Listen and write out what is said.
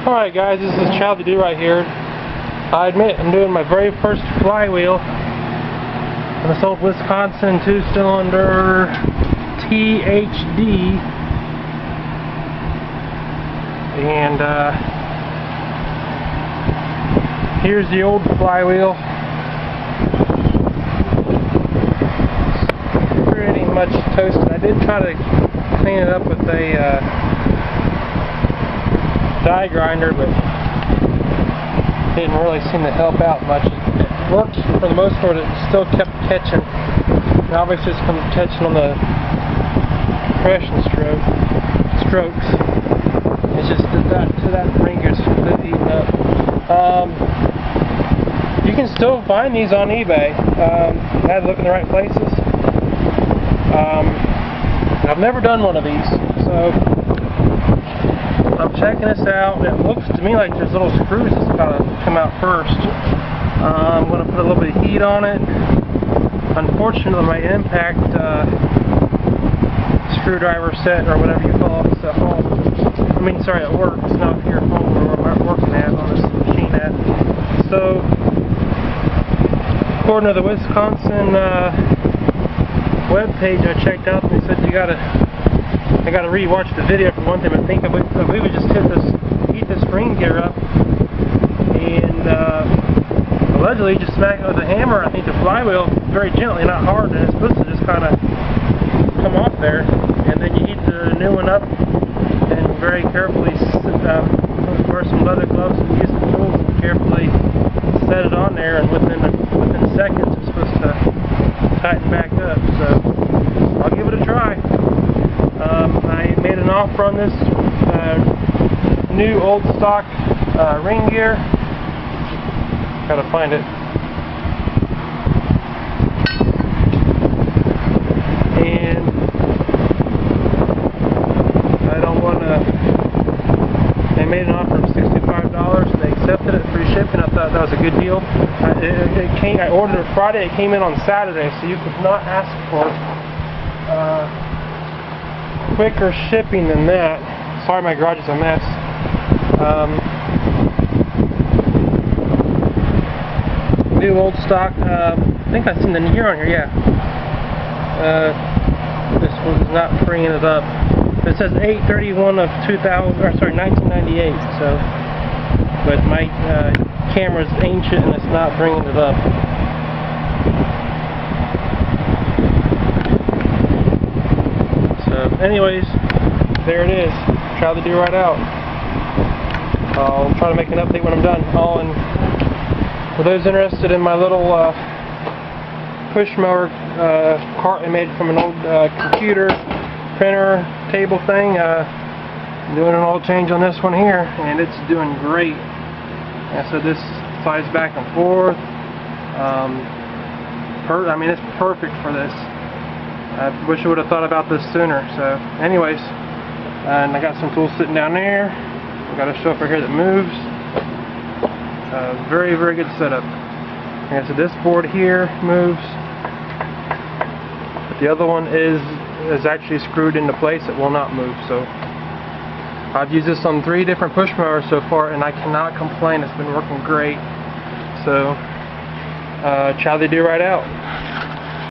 Alright guys, this is THD right here. I admit I'm doing my very first flywheel on this old Wisconsin 2-cylinder THD, and here's the old flywheel. It's pretty much toasted. I did try to clean it up with a die grinder, but didn't really seem to help out much. It worked for the most part. It still kept catching. And obviously it's catching on the compression strokes. It's just that ring is completely eaten up. You can still find these on eBay. I had to look in the right places. I've never done one of these, so I'm checking this out. It looks to me like there's little screws that's got to come out first. I'm going to put a little bit of heat on it. Unfortunately, my impact screwdriver set, or whatever you call it, is at home. I mean, sorry, at work. It's not here at home where I'm working at, on this machine at. So, according to the Wisconsin web page I checked out, they said I gotta re-watch the video for one thing, but I think if we would just heat this ring gear up and allegedly just smack it with a hammer. I think the flywheel very gently, not hard, and it's supposed to just kind of come off there, and then you heat the new one up and very carefully wear some leather gloves and use the tools and carefully set it on there, and within seconds it's supposed to tighten back up. So I'll give it a try. I made an offer on this new old stock ring gear. Gotta find it. And I don't want to. They made an offer of $65. They accepted it, free shipping. I thought that was a good deal. I ordered it Friday. It came in on Saturday, so you could not ask for quicker shipping than that. Sorry, my garage is a mess. New old stock. I think I've seen the year on here. Yeah. This one's not bringing it up. It says 8/31 of 1998. So, but my camera's ancient and it's not bringing it up. Anyways, there it is. Try to do right out. I'll try to make an update when I'm done. And for those interested in my little push mower cart I made from an old computer printer table thing, I'm doing an oil change on this one here, and it's doing great. And so this slides back and forth. I mean, it's perfect for this. I wish I would have thought about this sooner. So anyways, and I got some tools sitting down there. I've got a shelf right here that moves. Very, very good setup. And so this board here moves, but the other one is actually screwed into place. It will not move. So I've used this on 3 different push mowers so far, and I cannot complain. It's been working great. So THD right out.